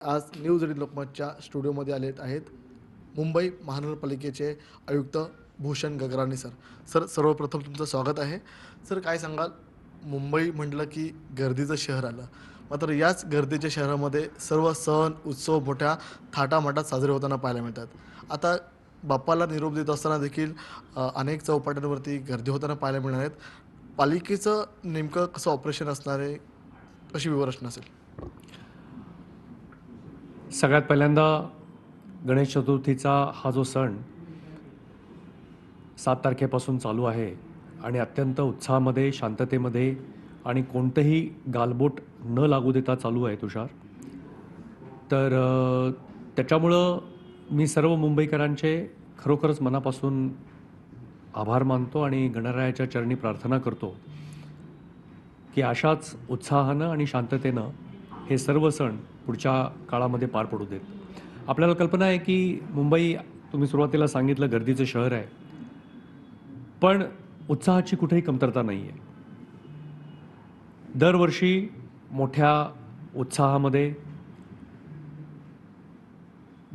आज news eighteen लोकमतच्या स्टुडिओमध्ये आले आहेत मुंबई महानगरपालिकेचे आयुक्त भूषण गगराणी सर. सर, सर्वप्रथम तुमचं स्वागत आहे. सर, काय सांगाल, मुंबई म्हटलं की गर्दीचं शहर आलं, मात्र याच गर्दीच्या शहरामध्ये सर्व सण उत्सव मोठ्या थाटामाटात साजरे होताना पाहायला मिळतात. आता बाप्पाला निरोप देत असताना देखील अनेक चौपाट्यांवरती गर्दी होताना पाहायला मिळणार आहेत. पालिकेचं नेमकं कसं ऑपरेशन असणार आहे, कशी व्यवस्था असेल? सगळ्यात पहिल्यांदा गणेश चतुर्थीचा हा जो सण 7 तारखेपासून चालू आहे आणि अत्यंत उत्साहामध्ये, शांततेमध्ये आणि कोणतंही गालबोट न लागू देता चालू आहे तुषार. तर त्याच्यामुळं मी सर्व मुंबईकरांचे खरोखरच मनापासून आभार मानतो आणि गणरायाच्या चरणी प्रार्थना करतो की अशाच उत्साहानं आणि शांततेनं हे सर्व सण पुढच्या काळामध्ये पार पडू देत. आपल्याला कल्पना आहे की मुंबई, तुम्ही सुरुवातीला सांगितलं, गर्दीचं शहर आहे, पण उत्साहाची कुठेही कमतरता नाही आहे. दरवर्षी मोठ्या उत्साहामध्ये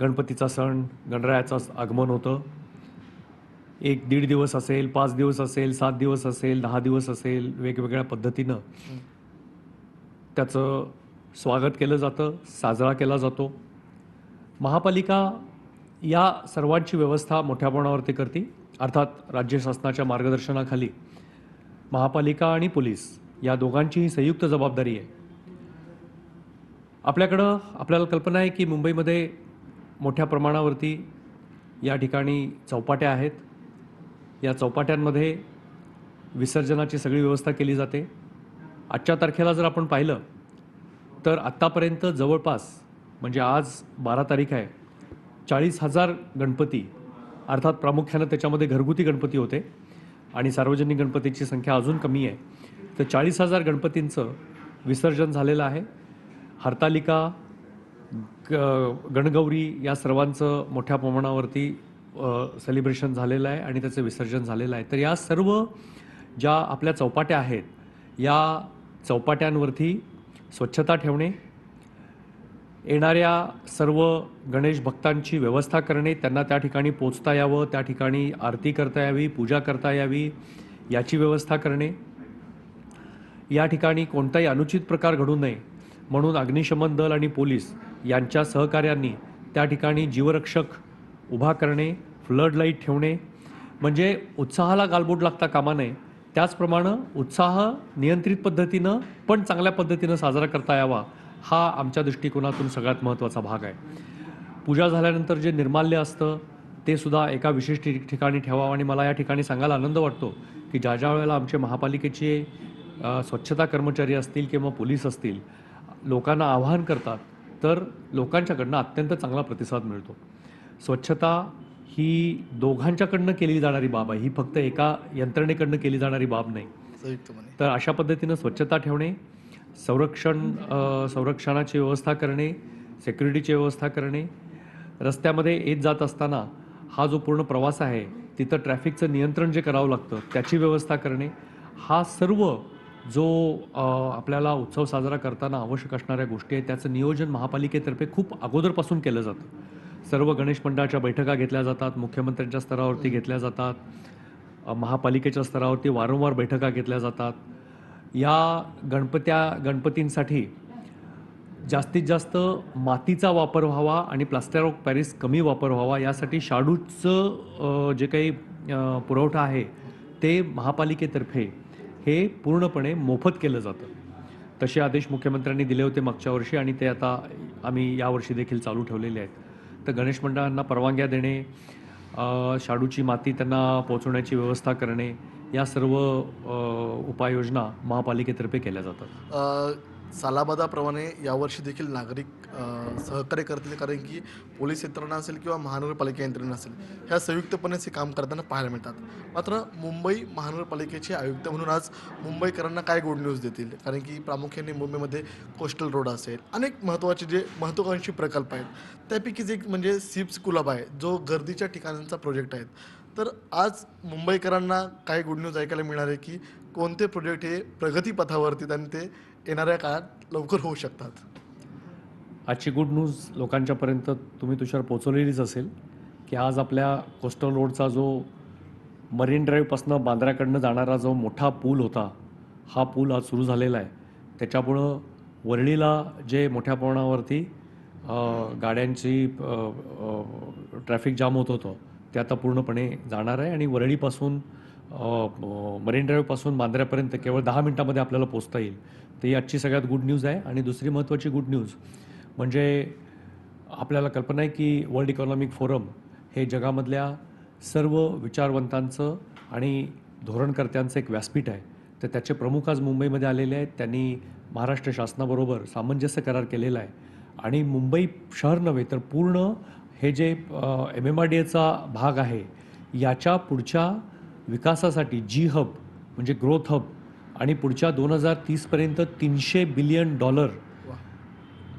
गणपतीचा सण, गणरायाचं आगमन होतं. 1-1.5 दिवस असेल, 5 दिवस असेल, 7 दिवस असेल, 10 दिवस असेल, वेगवेगळ्या पद्धतीनं त्याचं स्वागत केलं जातं, साजरा केला जातो. महापालिका या सर्वांची व्यवस्था मोठ्या प्रमाणावरती करते. अर्थात राज्य शासनाच्या मार्गदर्शनाखाली महापालिका आणि पोलीस या दोघांचीही संयुक्त जबाबदारी आहे. आपल्याला कल्पना आहे की मुंबईमध्ये मोठ्या प्रमाणावरती या ठिकाणी चौपाट्या आहेत. या चौपाट्यांमध्ये विसर्जनाची सगळी व्यवस्था केली जाते. आजच्या तारखेला जर आपण पाहिलं तर आत्तापर्यंत जवळपास, म्हणजे आज 12 तारीख आहे, 40,000 गणपती, अर्थात प्रामुख्यानं त्याच्यामध्ये घरगुती गणपती होते आणि सार्वजनिक गणपतीची संख्या अजून कमी आहे, तर 40,000 गणपतींचं विसर्जन झालेलं आहे. हरतालिका, गणगौरी या सर्वांचं मोठ्या प्रमाणावरती सेलिब्रेशन झालेलं आहे आणि त्याचं विसर्जन झालेलं आहे. तर या सर्व ज्या आपल्या चौपाट्या आहेत, या चौपाट्यांवरती स्वच्छता ठेवणे, येणाऱ्या सर्व गणेश भक्तांची व्यवस्था करणे, त्यांना त्या ठिकाणी पोचता यावं, त्या ठिकाणी आरती करता यावी, पूजा करता यावी, याची व्यवस्था करणे, या ठिकाणी कोणताही अनुचित प्रकार घडू नये म्हणून अग्निशमन दल आणि पोलीस यांच्या सहकार्यांनी त्या ठिकाणी जीवरक्षक उभा करणे, फ्लड लाईट ठेवणे, म्हणजे उत्साहाला गालबोट लागता कामा नये. त्याचप्रमाणे उत्साह नियंत्रित पद्धतीनं पण चांगल्या पद्धतीनं साजरा करता यावा, हा आमच्या दृष्टिकोनातून सगळ्यात महत्त्वाचा भाग आहे. पूजा झाल्यानंतर जे निर्माल्य असतं ते सुद्धा एका विशिष्ट ठिकाणी ठेवावं. आणि मला या ठिकाणी सांगायला आनंद वाटतो की ज्या वेळेला आमचे महापालिकेचे स्वच्छता कर्मचारी असतील किंवा पोलीस असतील लोकांना आवाहन करतात, तर लोकांच्याकडनं अत्यंत चांगला प्रतिसाद मिळतो. स्वच्छता ही दोघांच्याकडनं केली जाणारी बाब आहे, ही फक्त एका यंत्रणेकडनं केली जाणारी बाब नाही. तर अशा पद्धतीनं स्वच्छता ठेवणे, संरक्षणाची व्यवस्था करणे, सिक्युरिटीची व्यवस्था करणे, रस्त्यामध्ये येत जात असताना हा जो पूर्ण प्रवास आहे तिथं ट्रॅफिकचं नियंत्रण जे करावं लागतं त्याची व्यवस्था करणे, हा सर्व जो आपल्याला उत्सव साजरा करताना आवश्यक असणाऱ्या गोष्टी आहेत त्याचं नियोजन महापालिकेतर्फे खूप अगोदरपासून केलं जातं. सर्व गणेश मंडळाच्या बैठका घेतल्या जातात, मुख्यमंत्र्यांच्या स्तरावरती घेतल्या जातात, महापालिकेच्या स्तरावरती वारंवार बैठका घेतल्या जातात. या गणपतींसाठी जास्तीत जास्त मातीचा वापर व्हावा आणि प्लास्टर ऑफ पॅरिस कमी वापर व्हावा, यासाठी शाडूचं जे काही पुरवठा आहे ते महापालिकेतर्फे हे पूर्णपणे मोफत केलं जातं. तसे आदेश मुख्यमंत्र्यांनी दिले होते मागच्या वर्षी आणि ते आता आम्ही यावर्षी देखील चालू ठेवलेले आहेत. तर गणेश मंडळांना परवानग्या देणे, शाडूची माती त्यांना पोहोचवण्याची व्यवस्था करणे, या सर्व उपाययोजना महापालिकेतर्फे केल्या जातात. सालाबादाप्रमाणे यावर्षी देखील नागरिक सहकार्य करतील, कारण की पोलीस यंत्रणा असेल किंवा महानगरपालिका यंत्रणा असेल, ह्या संयुक्तपणे हे काम करताना पाहायला मिळतात. मात्र मुंबई महानगरपालिकेचे आयुक्त म्हणून आज मुंबईकरांना काय गुड न्यूज देतील? कारण की प्रामुख्याने मुंबईमध्ये कोस्टल रोड असेल, अनेक महत्त्वाचे जे महत्त्वाकांक्षी प्रकल्प आहेत, त्यापैकीच एक म्हणजे सिप्स कुलाबा आहे, जो गर्दीच्या ठिकाणांचा प्रोजेक्ट आहे. तर आज मुंबईकरांना काय गुड न्यूज ऐकायला मिळणार आहे की कोणते प्रोजेक्ट हे प्रगतीपथावरती आणि ते येणाऱ्या काळात लवकर होऊ शकतात? आजची गुड न्यूज लोकांच्यापर्यंत तुम्ही तुषार पोचवलेलीच असेल की आज आपल्या कोस्टल रोडचा जो मरीन ड्राईव्हपासून बांद्र्याकडनं जाणारा जो मोठा पूल होता, हा पूल आज सुरू झालेला आहे. त्याच्यामुळं वरळीला जे मोठ्या प्रमाणावरती गाड्यांची ट्रॅफिक जाम होत होतं ते आता पूर्णपणे जाणार आहे आणि वरळीपासून मरीन ड्राईव्हपासून बांद्र्यापर्यंत केवळ 10 मिनिटांमध्ये आपल्याला पोचता येईल. तर ही आजची सगळ्यात गुड न्यूज आहे. आणि दुसरी महत्त्वाची गुड न्यूज म्हणजे आपल्याला कल्पना आहे की वर्ल्ड इकॉनॉमिक फोरम हे जगामधल्या सर्व विचारवंतांचं आणि धोरणकर्त्यांचं एक व्यासपीठ आहे. तर त्याचे प्रमुख आज मुंबईमध्ये आलेले आहेत. त्यांनी महाराष्ट्र शासनाबरोबर सामंजस्य करार केलेला आहे आणि मुंबई शहर नव्हे तर पूर्ण हे जे MMRDAचा भाग आहे याच्या पुढच्या विकासासाठी जी हब म्हणजे ग्रोथ हब आणि पुढच्या 2030पर्यंत $300 बिलियन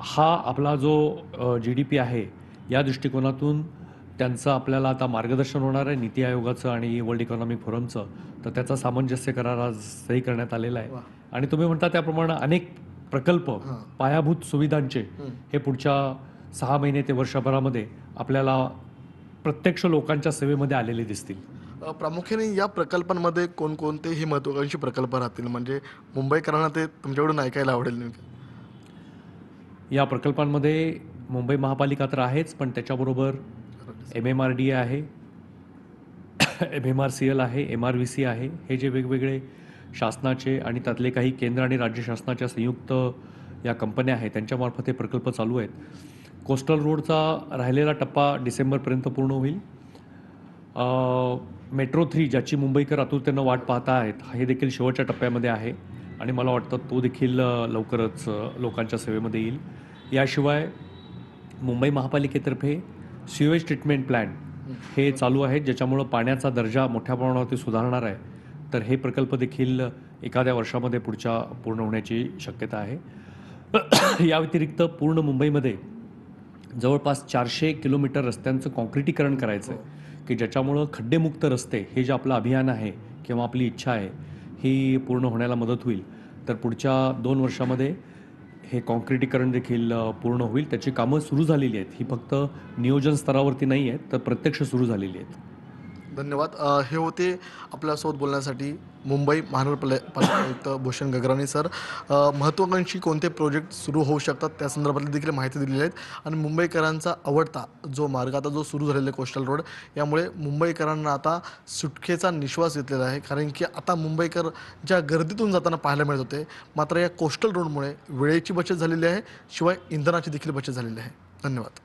हा आपला जो GDP आहे या दृष्टिकोनातून त्यांचं आपल्याला आता मार्गदर्शन होणार आहे नीती आयोगाचं आणि वर्ल्ड इकॉनॉमिक फोरमचं. तर त्याचा सामंजस्य करार आज सही करण्यात आलेला आहे. आणि तुम्ही म्हणता त्याप्रमाणे अनेक प्रकल्प पायाभूत सुविधांचे हे पुढच्या 6 महिने ते वर्षभरामध्ये आपल्याला प्रत्यक्ष लोकांच्या सेवेमध्ये आलेले दिसतील. प्रामुख्याने या प्रकल्पांमध्ये कोणकोणते ही महत्त्वाकांक्षी प्रकल्प राहतील, म्हणजे मुंबईकरांना ते तुमच्याकडून ऐकायला आवडेल नेमकं? या प्रकल्पांमध्ये मुंबई महापालिका तर आहेच, पण त्याच्याबरोबर MMRDA आहे, MMRCL आहे, MRVC आहे. हे जे वेगवेगळे शासनाचे आणि त्यातले काही केंद्र आणि राज्य शासनाच्या संयुक्त या कंपन्या आहेत त्यांच्यामार्फत हे प्रकल्प चालू आहेत. कोस्टल रोडचा राहिलेला टप्पा डिसेंबरपर्यंत पूर्ण होईल. मेट्रो 3 ज्याची मुंबईकर आतुरतेनं वाट पाहत आहेत हे देखील शेवटच्या टप्प्यामध्ये आहे आणि मला वाटतं तो देखील लवकरच लोकांच्या सेवेमध्ये येईल. याशिवाय मुंबई महापालिकेतर्फे सिवेज ट्रीटमेंट प्लॅन्ट हे चालू आहेत ज्याच्यामुळं पाण्याचा दर्जा मोठ्या प्रमाणावरती सुधारणार आहे. तर हे प्रकल्प देखील एखाद्या वर्षामध्ये पुढच्या पूर्ण होण्याची शक्यता आहे. या व्यतिरिक्त पूर्ण मुंबईमध्ये जवळपास 400 किलोमीटर रस्त्यांचं कॉन्क्रिटीकरण करायचं आहे की ज्याच्यामुळं खड्डेमुक्त रस्ते हे जे आपलं अभियान आहे किंवा आपली इच्छा आहे ही पूर्ण होण्याला मदत होईल. तर पुढच्या 2 वर्षामध्ये हे कॉन्क्रिटीकरण देखील पूर्ण होईल. त्याची कामं सुरू झालेली आहेत. ही फक्त नियोजन स्तरावरती नाही आहेत तर प्रत्यक्ष सुरू झालेली आहेत. धन्यवाद. हे होते आपल्यासोबत बोलण्यासाठी मुंबई महानगरपालिका आयुक्त भूषण गगराणी सर. महत्त्वाकांक्षी कोणते प्रोजेक्ट सुरू होऊ शकतात त्या संदर्भातली देखील माहिती दिलेली आहेत आणि मुंबईकरांचा आवडता जो मार्ग आता जो सुरू झालेला आहे कोस्टल रोड, यामुळे मुंबईकरांना आता सुटकेचा निश्वास घेतलेला आहे. कारण की आता मुंबईकर ज्या गर्दीतून जाताना पाहायला मिळत होते, मात्र या कोस्टल रोडमुळे वेळेची बचत झालेली आहे, शिवाय इंधनाची देखील बचत झालेली आहे. धन्यवाद.